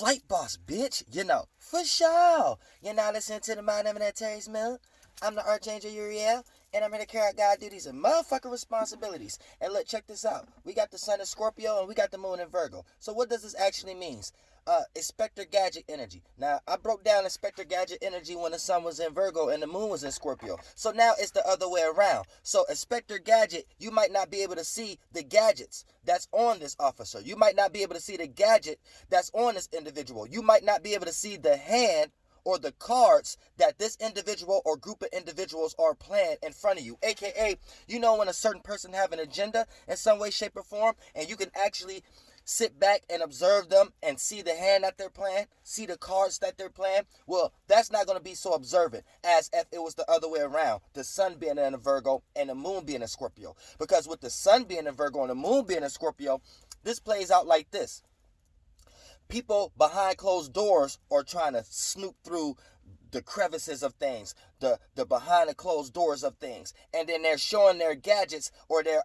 Flight boss, bitch. You know, for sure. You're now listening to the Mind Eminent Terry's Mill. I'm the Archangel Uriel, and I'm here to carry out God duties and motherfucking responsibilities. And look, check this out. We got the sun in Scorpio, and we got the moon in Virgo. So what does this actually mean? Inspector Gadget energy. Now, I broke down Inspector Gadget energy when the sun was in Virgo and the moon was in Scorpio. So now it's the other way around. So Inspector Gadget, you might not be able to see the gadgets that's on this officer. You might not be able to see the gadget that's on this individual. You might not be able to see the hand or the cards that this individual or group of individuals are playing in front of you. AKA, you know when a certain person have an agenda in some way, shape, or form, and you can actually sit back and observe them and see the hand that they're playing, see the cards that they're playing. Well, that's not going to be so observant as if it was the other way around, the sun being in a Virgo and the moon being in Scorpio. Because with the sun being in Virgo and the moon being in Scorpio, this plays out like this. People behind closed doors are trying to snoop through the crevices of things, the behind the closed doors of things, and then they're showing their gadgets or their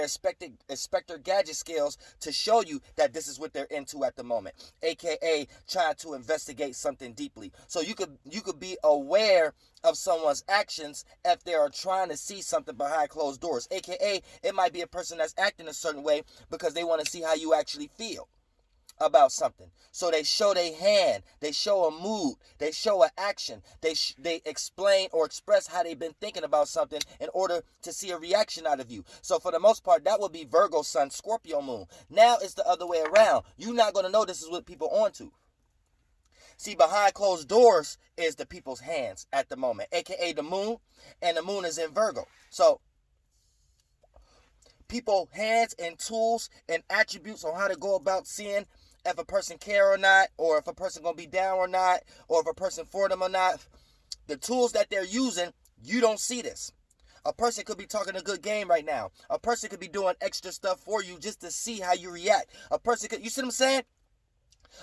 inspector gadget skills to show you that this is what they're into at the moment, aka trying to investigate something deeply. So you could be aware of someone's actions if they are trying to see something behind closed doors, aka it might be a person that's acting a certain way because they want to see how you actually feel about something. So they show their hand, they show a mood, they show an action, they explain or express how they've been thinking about something in order to see a reaction out of you. So for the most part, that would be Virgo sun, Scorpio moon. Now it's the other way around. You're not going to know this is what people on to. See, behind closed doors is the people's hands at the moment, aka the moon, and the moon is in Virgo. So people hands and tools and attributes on how to go about seeing if a person care or not, or if a person gonna be down or not, or if a person for them or not. The tools that they're using, you don't see this. A person could be talking a good game right now. A person could be doing extra stuff for you just to see how you react. A person could, you see what I'm saying?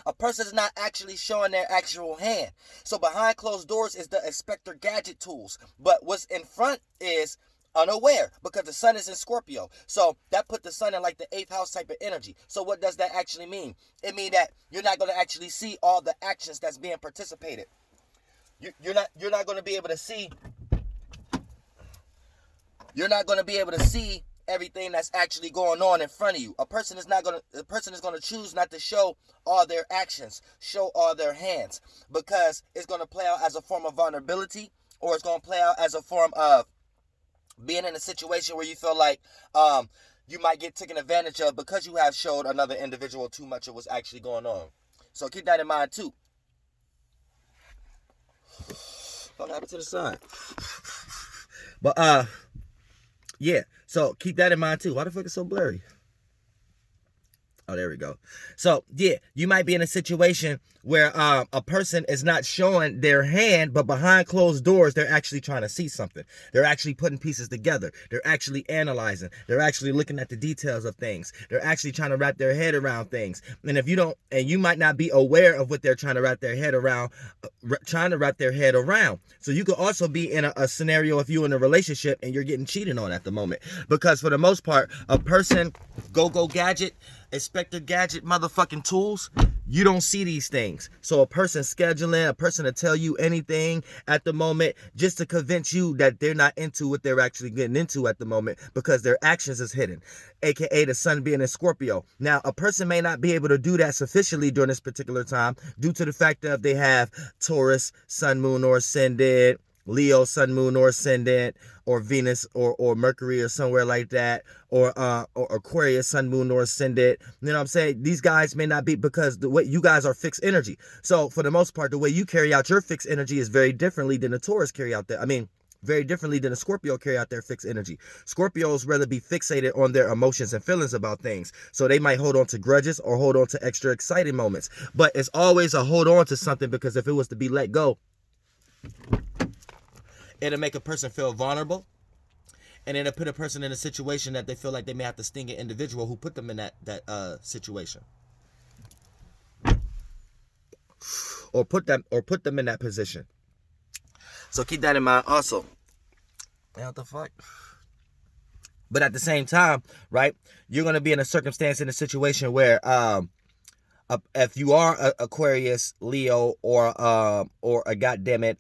A person is not actually showing their actual hand. So behind closed doors is the Inspector Gadget tools. But what's in front is unaware, because the sun is in Scorpio. So that put the sun in like the 8th house type of energy. So what does that actually mean? It means that you're not going to actually see all the actions that's being participated. You're not going to be able to see. You're not going to be able to see everything that's actually going on in front of you. A person is going to choose not to show all their actions, show all their hands, because it's going to play out as a form of vulnerability, or it's going to play out as a form of being in a situation where you feel like you might get taken advantage of because you have showed another individual too much of what's actually going on. So keep that in mind too. What happened to the sun? But yeah. So keep that in mind too. Why the fuck is it so blurry? Oh, there we go. So, yeah, you might be in a situation where a person is not showing their hand, but behind closed doors, they're actually trying to see something. They're actually putting pieces together. They're actually analyzing. They're actually looking at the details of things. They're actually trying to wrap their head around things. And if you don't, and you might not be aware of what they're trying to wrap their head around, So you could also be in a scenario if you're in a relationship and you're getting cheated on at the moment. Because for the most part, a person, go gadget, Inspector Gadget motherfucking tools, you don't see these things. So a person scheduling, a person to tell you anything at the moment just to convince you that they're not into what they're actually getting into at the moment because their actions is hidden, aka the sun being in Scorpio. Now, a person may not be able to do that sufficiently during this particular time due to the fact that they have Taurus, sun, moon, or ascendant, Leo, sun, moon, or ascendant, or Venus, or Mercury, or somewhere like that, or Aquarius, sun, moon, or ascendant. You know what I'm saying? These guys may not be, because the way you guys are fixed energy. So for the most part, the way you carry out your fixed energy is very differently than the Taurus carry out that. Very differently than a Scorpio carry out their fixed energy. Scorpios rather be fixated on their emotions and feelings about things. So they might hold on to grudges or hold on to extra exciting moments. But it's always a hold on to something, because if it was to be let go, it'll make a person feel vulnerable, and it'll put a person in a situation that they feel like they may have to sting an individual who put them in that situation, or put them in that position. So keep that in mind also. What the fuck? But at the same time, right, you're gonna be in a circumstance, in a situation where If you are a Aquarius, Leo, or a goddammit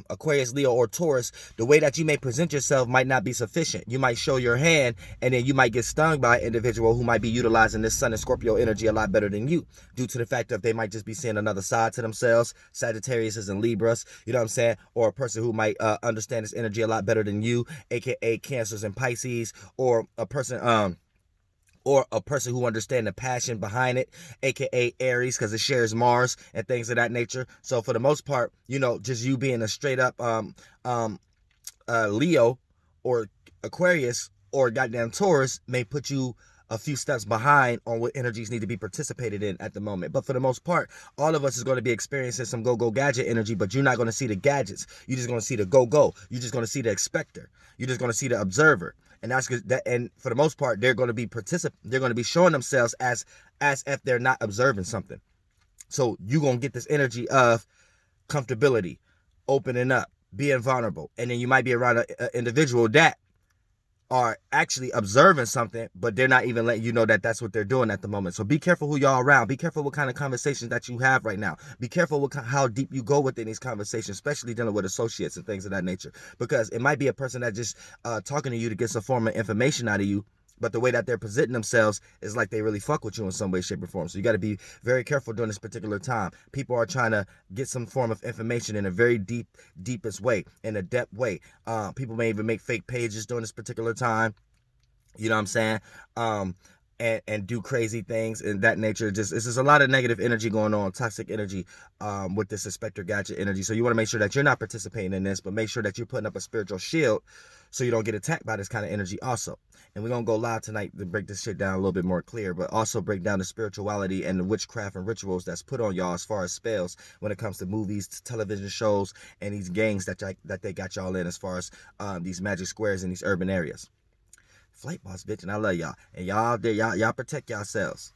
Aquarius, Leo, or Taurus, the way that you may present yourself might not be sufficient. You might show your hand, and then you might get stung by an individual who might be utilizing this Sun and Scorpio energy a lot better than you, due to the fact that they might just be seeing another side to themselves. Sagittarius and Libras, you know what I'm saying? Or a person who might understand this energy a lot better than you, aka Cancers and Pisces, or a person who understands the passion behind it, aka Aries, because it shares Mars and things of that nature. So for the most part, just you being a straight up Leo or Aquarius or goddamn Taurus may put you a few steps behind on what energies need to be participated in at the moment. But for the most part, all of us is going to be experiencing some go-go gadget energy, but you're not going to see the gadgets. You're just going to see the go-go. You're just going to see the expector. You're just going to see the observer. And that's that. And for the most part, they're going to be They're going to be showing themselves as if they're not observing something. So you're going to get this energy of comfortability, opening up, being vulnerable. And then you might be around an individual that are actually observing something, but they're not even letting you know that that's what they're doing at the moment. So be careful who y'all around. Be careful what kind of conversations that you have right now. Be careful how deep you go within these conversations, especially dealing with associates and things of that nature. Because it might be a person that just talking to you to get some form of information out of you, but the way that they're presenting themselves is like they really fuck with you in some way, shape, or form. So you got to be very careful during this particular time. People are trying to get some form of information in a very deepest way, in a depth way. People may even make fake pages during this particular time. You know what I'm saying? And do crazy things in that nature. It's just a lot of negative energy going on, toxic energy with this Inspector Gadget energy. So you want to make sure that you're not participating in this, but make sure that you're putting up a spiritual shield so you don't get attacked by this kind of energy also. And we're going to go live tonight to break this shit down a little bit more clear, but also break down the spirituality and the witchcraft and rituals that's put on y'all as far as spells when it comes to movies, to television shows, and these gangs that they got y'all in as far as these magic squares in these urban areas. Flight boss, bitch, and I love y'all. And y'all out there, y'all protect yourselves.